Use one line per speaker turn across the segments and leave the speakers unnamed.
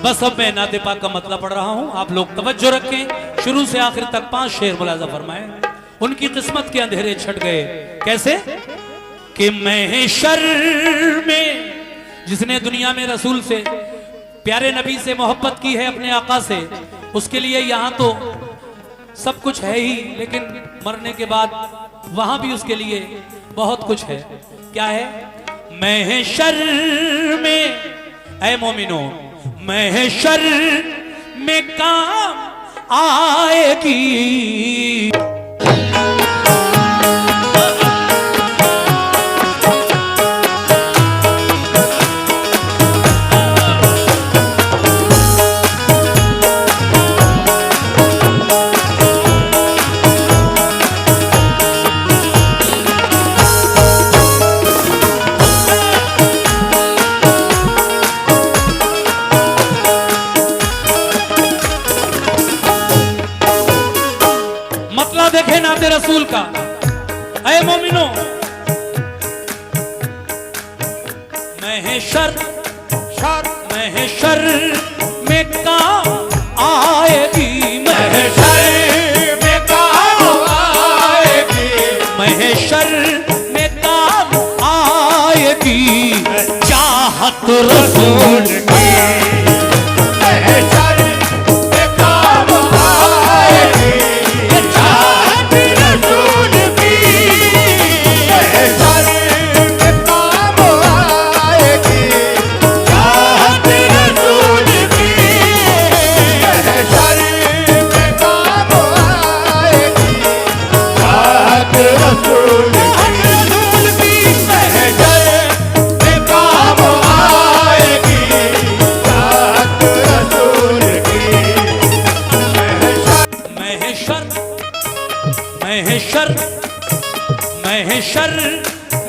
बस अब मैं नाते पाक का मतलब पढ़ रहा हूं, आप लोग तवज्जो रखें। शुरू से आखिर तक 5 शेर मुलाजा फरमाएं। उनकी किस्मत के अंधेरे छट गए कैसे कि महशर में जिसने दुनिया में रसूल से, प्यारे नबी से मोहब्बत की है, अपने आका से, उसके लिए यहाँ तो सब कुछ है ही, लेकिन मरने के बाद वहां भी उसके लिए बहुत कुछ है। क्या है? महशर में ऐ मोमिनो, महशर में काम आएगी। देखे नाते रसूल का। ऐ मोमिनो, महशर महशर में काम आएगी, महशर में काम आएगी, महशर में काम आएगी। चाहत रसूल की महशर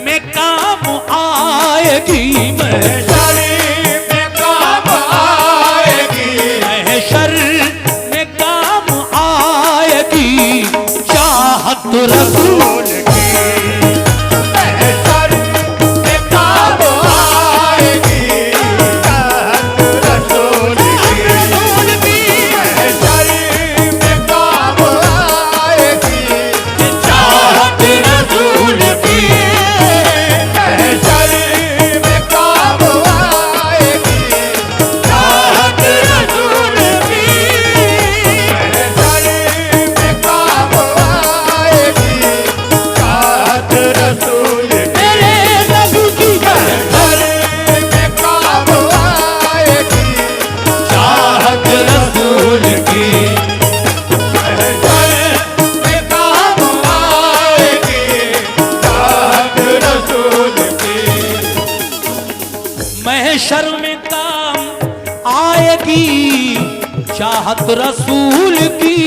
में काम आएगी, महशर में काम आएगी, महशर में काम आएगी, महशर में काम आएगी। चाहत रसूल की महशर में काम आएगी, चाहत रसूल की महशर में काम आएगी, चाहत रसूल की महशर में काम आएगी, चाहत रसूल की महशर में काम आएगी, चाहत रसूल मेरे नबी की महशर में काम आएगी, चाहत रसूल की महशर में काम आएगी, चाहत रसूल की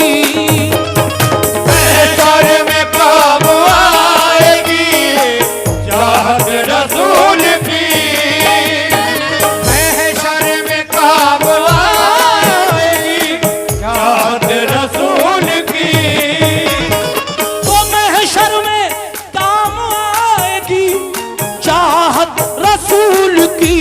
महशर में काम आएगी, चाहत रसूल की महशर में काम आएगी, चाहत रसूल की वो महशर में काम आएगी, चाहत रसूल की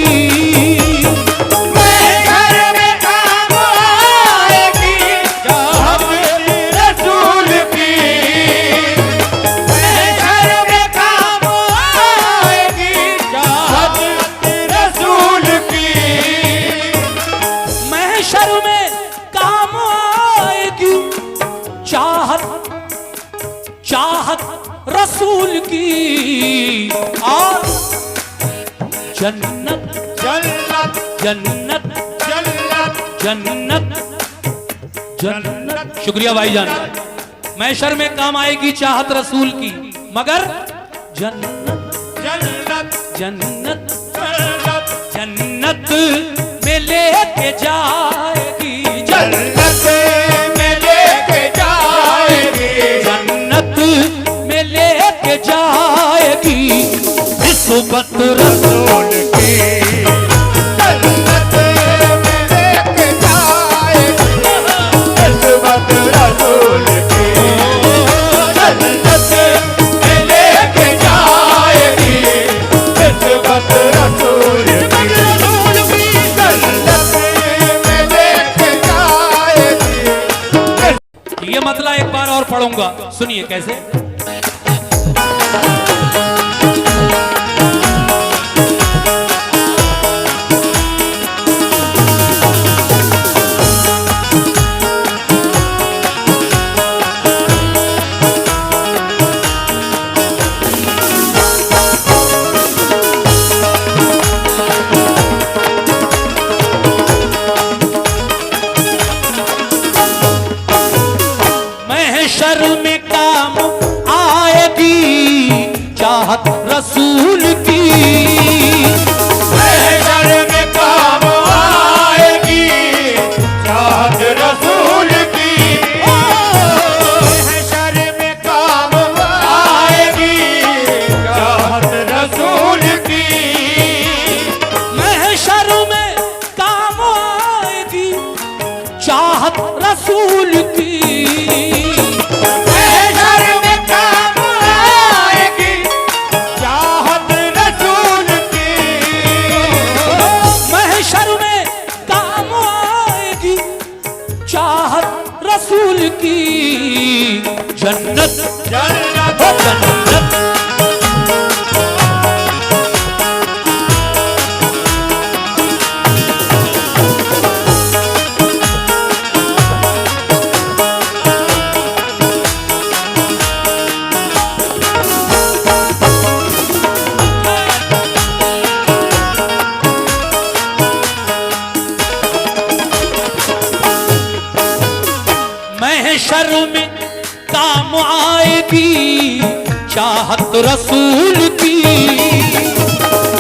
चाहत रसूल की और जन्नत जन्नत जन्नत जन्नत जन्नत जन्नत। शुक्रिया भाईजान। महशर में काम आएगी चाहत रसूल की, मगर जन्नत जन्नत जन्नत जन्नत में लेके जाएगी, जन्नत में लेके जाएगी, जन्नत में लेके जाएगी। निस्बत रसूल की जन्नत में लेके जाएगी, निस्बत रसूल की जन्नत में लेके जाएगी, निस्बत रसूल की जन्नत में और पढ़ूंगा, सुनिए कैसे। महशर में काम आएगी चाहत रसूल की,
महशर में काम आएगी चाहत रसूल की, महशर में काम आएगी चाहत रसूल की,
महशर में काम आएगी चाहत रसूल की, रसूल की जन्नत
जन्नत
जन्नत। महशर में काम आएगी चाहत रसूल की,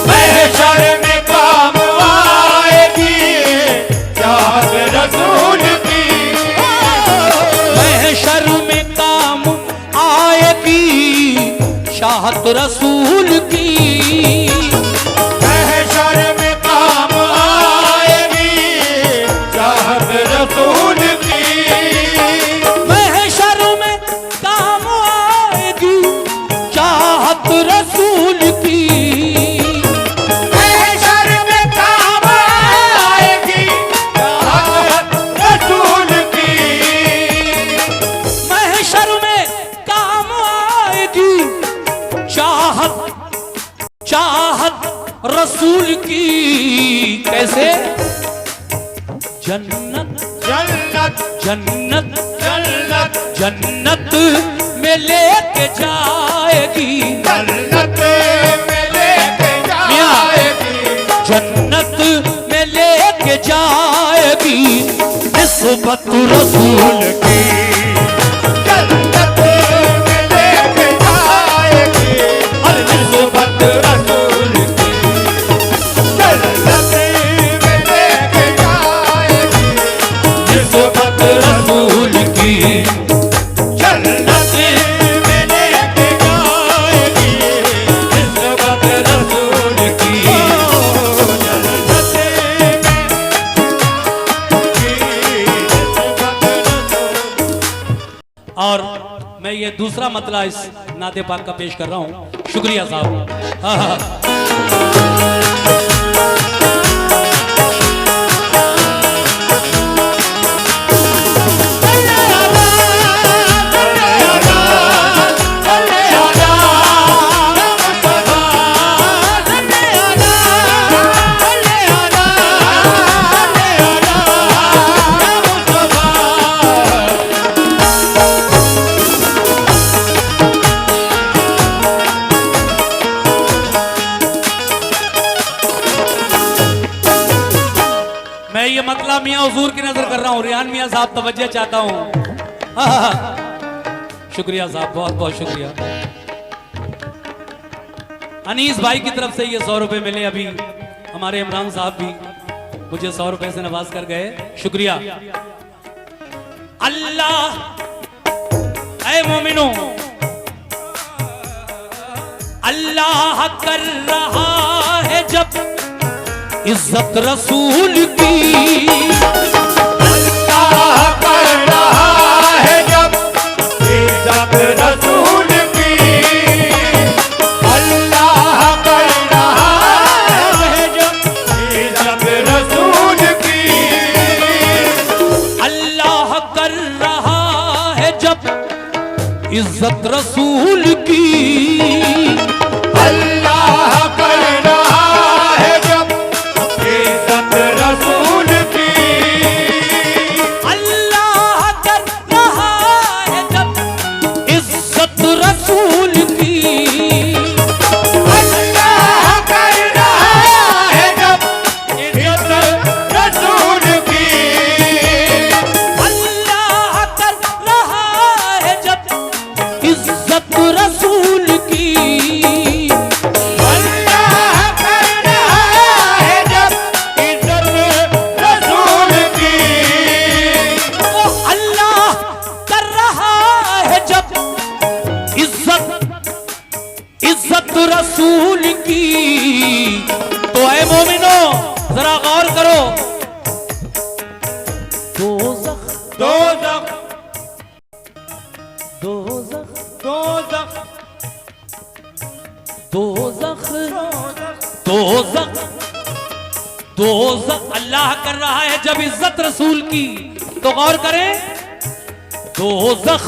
महशर में काम आएगी चाहत रसूल की,
महशर में काम आएगी चाहत रसूल की,
महशर में काम आएगी चाहत रसूल की,
रसूल की,
महशर में काम आएगी चाहत रसूल की,
महशर में काम आएगी चाहत रसूल की, कैसे। जन्नत
जन्नत
जन्नत
जन्नत
जन्नत में लेके जाएगी,
जन्नत में लेके जाएगी,
जन्नत में लेके जाएगी निस्बत रसूल की,
जन्नत में लेके जाएगी निस्बत रसूल की, जन्नत में लेके जाएगी
निस्बत रसूल की,
जन्नत में लेके जाएगी निस्बत रसूल की, जन्नत
और मैं ये दूसरा मतला इस नाते पाक का पेश कर रहा हूं। शुक्रिया साहब। हाँ हाँ। मैं ये मतला मियाँ हुजूर की नजर कर रहा हूँ। रियान मियाँ साहब तवज्जो चाहता हूँ। शुक्रिया साहब, बहुत बहुत शुक्रिया। अनीस भाई की तरफ से ये 100 रुपए मिले। अभी हमारे इमरान साहब भी मुझे 100 रुपए से नवाज कर गए, शुक्रिया। अल्लाह ऐ मोमिनो, अल्लाह कर रहा है जब इज्जत रसूल की,
अल्लाह कर रहा है जब इज्जत रसूल की, अल्लाह कर रहा है जब इज्जत रसूल की,
अल्लाह कर रहा है जब इज्जत रसूल की।
अल्लाह कर रहा है जब इज्जत रसूल की।
अल्लाह कर रहा है जब इज्जत रसूल की।
अल्लाह कर रहा है जब इज्जत रसूल की।
अल्लाह कर रहा है जब इज्जत रसूल की।
अल्लाह कर रहा है जब इज्जत रसूल की।
ओ अल्लाह कर रहा है जब इज्जत रसूल की। तो ऐ मोमिनो जरा गौर करो, दोज़ख
दोज़ख
दोज़ख
दोज़ख
दोज़ख दोज़ख दोज़ख अल्लाह कर रहा है जब इज्जत रसूल की। तो गौर करें, दोज़ख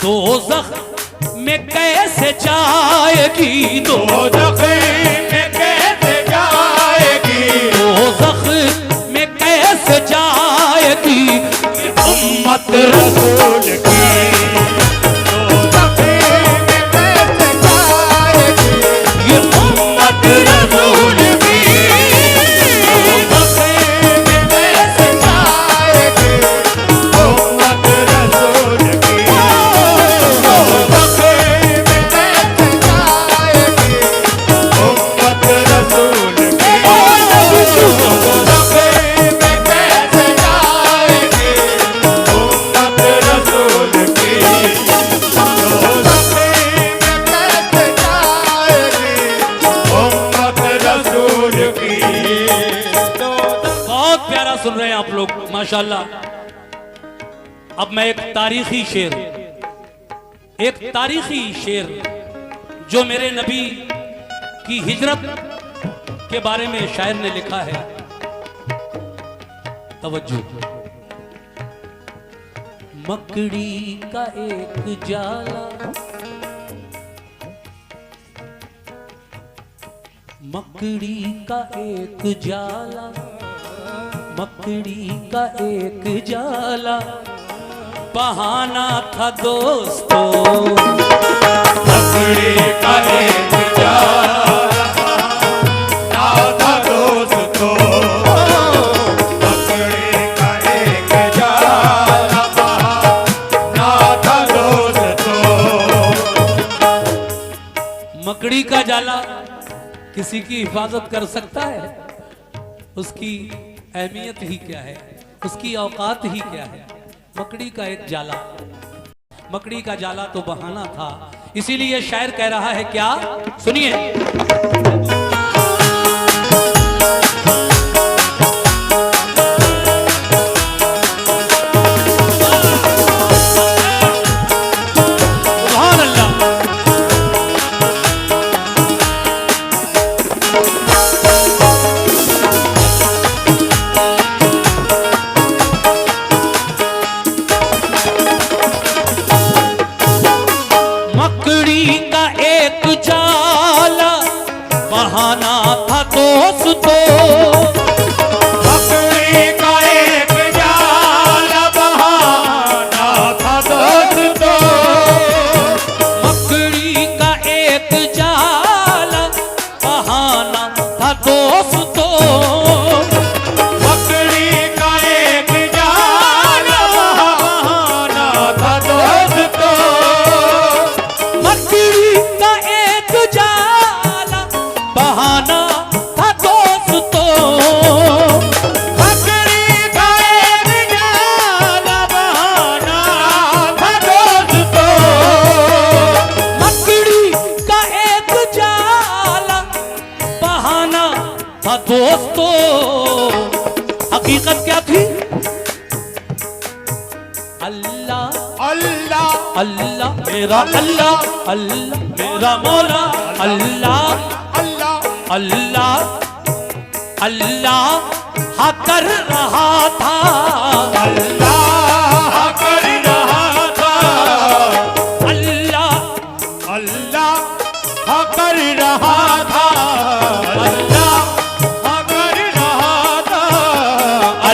दोज़ख में कैसे जाएगी,
दोज़ख में कैसे जाएगी।
दोज़ख में कैसे जाएगी उम्मत
रसूल की। दोज़ख में कैसे जाएगी
ये उम्मत रसूल की।
दोज़ख में कैसे जाएगी उम्मत रसूल की। दोज़ख में कैसे जाएगी उम्मत रसूल की। दोज़ख में कैसे जाएगी उम्मत रसूल की। दोज़ख में कैसे जाएगी उम्मत रसूल की।
बहुत प्यारा सुन रहे हैं आप लोग माशाल्लाह। अब मैं एक तारीखी शेर जो मेरे नबी की हिजरत के बारे में शायर ने लिखा है, तवज्जो। मकड़ी का एक जाला, मकड़ी का एक जाला, मकड़ी का एक जाला, बहाना था दोस्तों।
मकड़ी का एक जाला था दोस्तों। मकड़ी का एक जाला था दोस्तों।
मकड़ी का जाला किसी की हिफाजत कर सकता है? उसकी अहमियत ही क्या है, उसकी औकात ही क्या है। मकड़ी का एक जाला, मकड़ी का जाला तो बहाना था। इसीलिए शायर कह रहा है क्या, सुनिए। सुभान अल्लाह। मकड़ी का एक जाला, बहाना था दोस्तों।
मकड़ी का एक जाला बहाना था दोस्तों।
मकड़ी का एक जाला, बहाना था दोस्तों।
मकड़ी का एक जाला बहाना था दोस्तों।
मकड़ी का एक जाला, बहाना था दोस्तों।
मकड़ी का एक जाला बहाना था दोस्तों।
मकड़ी का एक जाला, बहाना था दोस्तों। हकीकत क्या थी? अल्लाह
अल्लाह
अल्लाह मेरा अल्लाह, अल्लाह मेरा मौला, अल्लाह
अल्लाह
अल्लाह अल्लाह हाँ कर रहा था।
अल्लाह कर रहा था।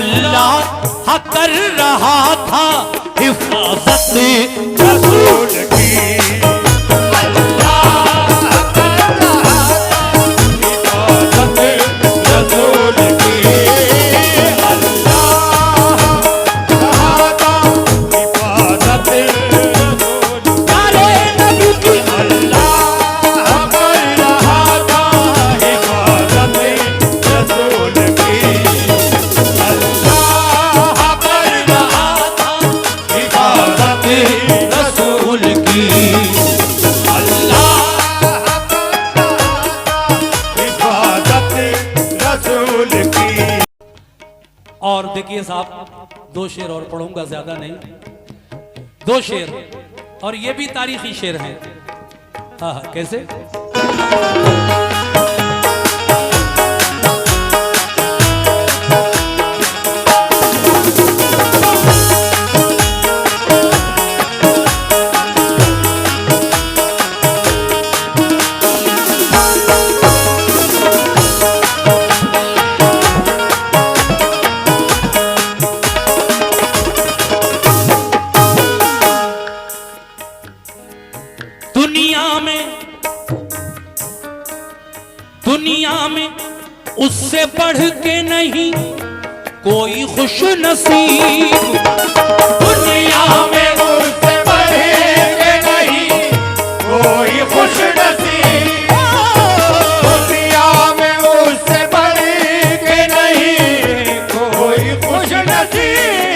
अल्लाह कर रहा था हिफाजत
रसूल की रसूल की
रसूल की और देखिए साहब, दो शेर और पढ़ूंगा, ज्यादा नहीं, दो शेर, और ये भी तारीखी शेर हैं। हाँ हाँ, कैसे? दुनिया में उससे बढ़ के नहीं कोई खुश नसीब,
दुनिया में उससे बढ़ के नहीं कोई खुश नसीब, दुनिया में उससे बढ़ के नहीं कोई खुश नसीब,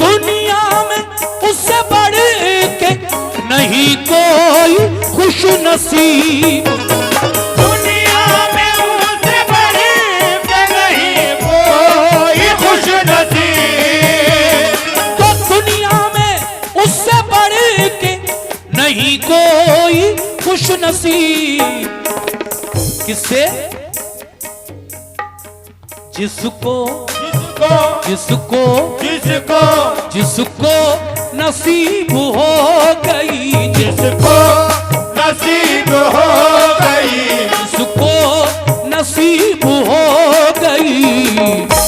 दुनिया में उससे बढ़ के नहीं कोई खुश नसीब, नहीं कोई खुश नसीब। किससे? जिसको जिसको
जिसको
जिसको नसीब हो गई,
जिसको नसीब हो गई,
जिसको नसीब हो गई,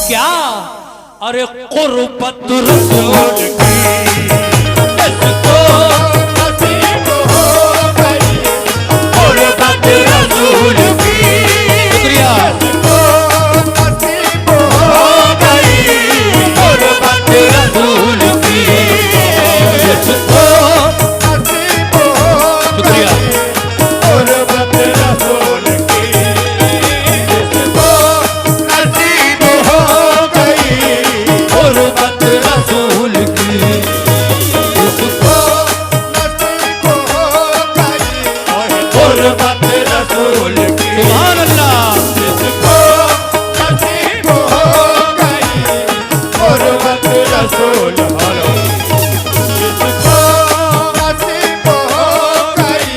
क्या? अरे कुर्बत रसूल की, जिसको रसूल की, शुक्रिया,
नसीब हो गई,
कुर्बत रसूल की, जिसको
नसीब हो
शुक्रिया,
कुर्बत रसूल की, जिसको नसीब हो गई,
कुर्बत रसूल की, जिसको
नसीब हो गई,
कुर्बत
रसूल की,
सुभान अल्लाह,
जिसको नसीब हो गई, कुर्बत रसूल, जिसको नसीब हो गई,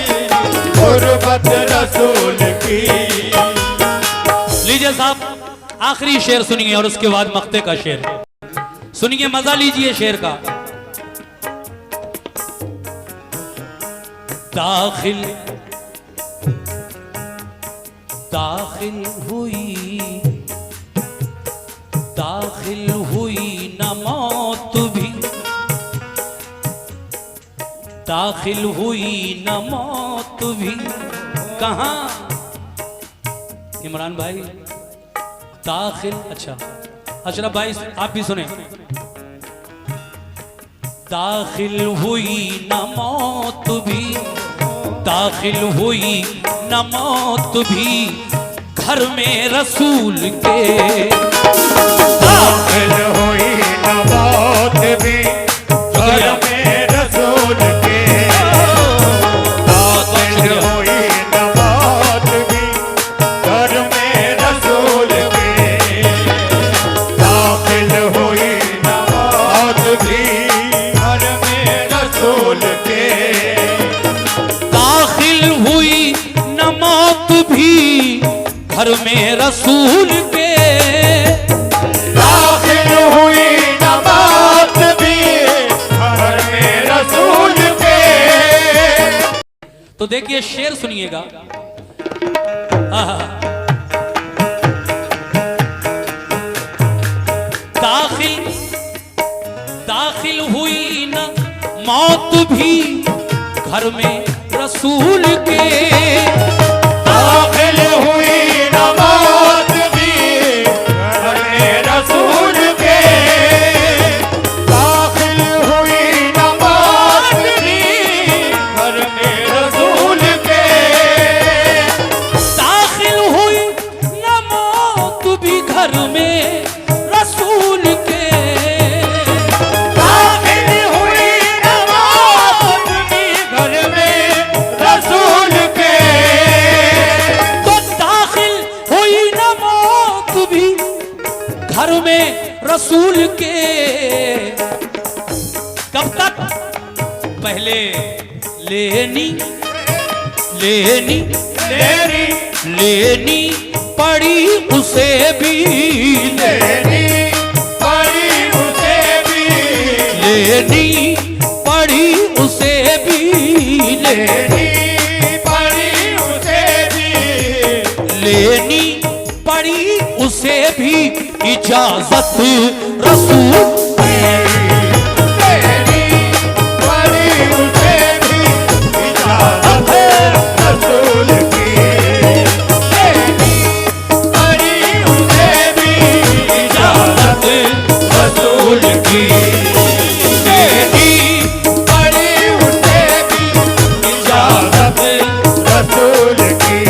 कुर्बत रसूल की।
लीजिए साहब, आखिरी शेर सुनिए और उसके बाद मक्ते का शेर सुनिए, मजा लीजिए शेर का। दाखिल दाखिल हुई न मौत भी, दाखिल हुई न मौत भी, कहाँ? इमरान भाई दाखिल, अच्छा अशरफ भाई आप भी सुने। दाखिल हुई न मौत भी, दाखिल हुई न मौत भी, घर में रसूल के,
दाखिल हुई न मौत भी, घर में रसूल के, दाखिल हुई न मौत भी, घर में रसूल के, दाखिल हुई न मौत भी, घर में रसूल के,
दाखिल हुई न मौत भी, घर में रसूल के,
दाखिल हुई न मौत भी, घर में रसूल के।
तो देखिए शेर सुनिएगा। आहा। मौत भी घर में रसूल के।
दाखिल हुई न मौत भी घर में रसूल के। दाखिल हुई न मौत भी घर में रसूल के।
दाखिल हुई न मौत भी घर में रसूल के।
दाखिल हुई न मौत भी घर में रसूल के।
तो दाखिल हुई न मौत भी घर में रसूल के। कब तक? पहले लेनी लेनी
लेनी
लेनी पड़ी उसे भी
लेनी पड़ी उसे भी।
लेनी पड़ी उसे भी
लेनी पड़ी उसे भी।
लेनी पड़ी उसे भी इजाजत रसूल।
लेनी पड़ी उसे भी इजाजत रसूल की। लेनी पड़ी उसे भी इजाजत रसूल की। लेनी पड़ी उसे भी इजाजत रसूल की।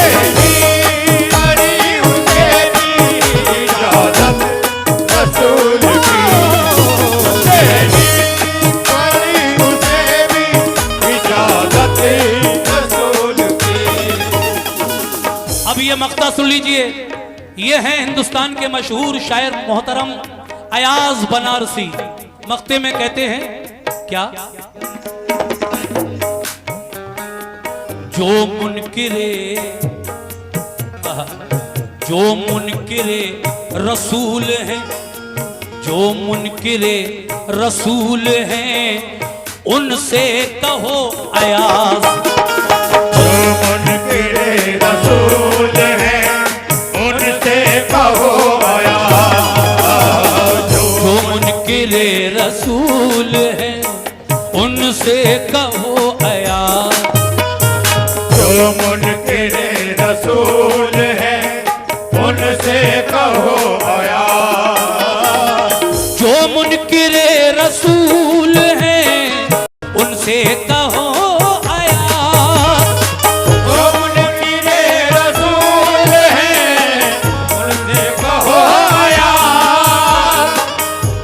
लेनी पड़ी उसे भी इजाजत रसूल की। लेनी पड़ी उसे भी इजाजत रसूल की।
अब ये मक्ता सुन लीजिए। ये हैं हिंदुस्तान के मशहूर शायर मोहतरम अयाज बनारसी। मक्ते में कहते हैं क्या? जो मुनकिरे रसूल हैं, जो मुनकिरे रसूल हैं, उनसे कहो अयाज।
जो मुनकिरे रसूल हैं उनसे कहो अयाज।
जो मुनकिरे रसूल हैं, उनसे कहो अयाज।
जो मुनकिरे रसूल हैं उनसे कहो अयाज।
जो मुनकिरे रसूल हैं, उनसे कहो अयाज।
जो मुनकिरे रसूल हैं उनसे कहो अयाज।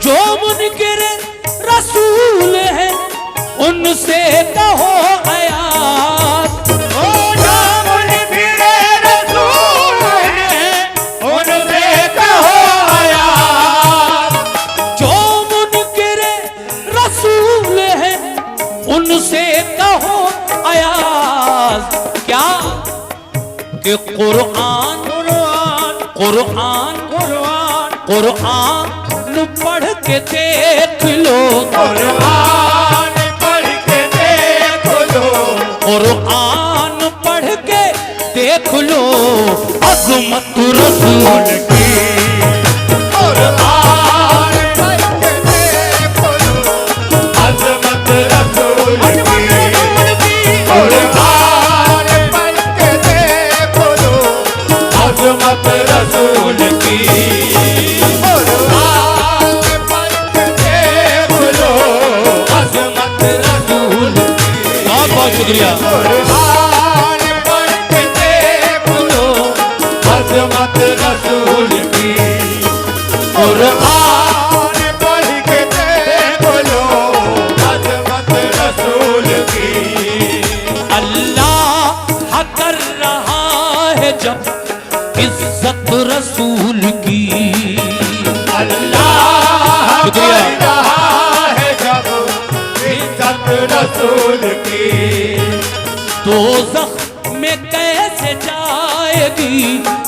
जो मुनकिरे रसूल हैं, उनसे कहो अयाज।
ओ जो मुनकिरे रसूल हैं उनसे कहो अयाज।
जो मुनकिरे रसूल हैं, उनसे कहो अयाज। क्या? कि कुरान कुरान
कुरान
कुरान पढ़ के देख लो।
कुरान पढ़ के देख लो।
कुरान पढ़ के देख लो अज़मत रसूल
की। कुरान पढ़ के देख लो अज़मत रसूल की। कुरान पढ़ के देख लो अज़मत रसूल की। कुरान पढ़ के देख लो अज़मत रसूल की।
बहुत बहुत शुक्रिया।
कुरान पढ़ के देख लो अज़मत रसूल की। कुरान पढ़ के देख लो अज़मत रसूल की।
अल्लाह कर रहा है जब इज्जत रसूल की।
अल्लाह
शुक्रिया।
कर रहा है जब इज्जत रसूल की।
दोज़ख में कैसे जाएगी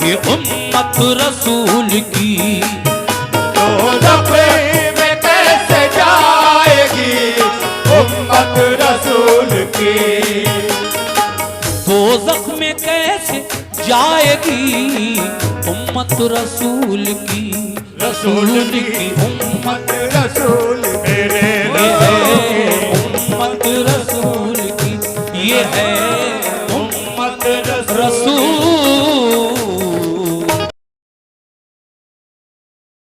ये उम्मत रसूल की।
दोज़ख में कैसे जाएगी उम्मत रसूल की।
दोज़ख में कैसे जाएगी उम्मत रसूल की।
रसूल की उम्मत रसूल मेरे
ये है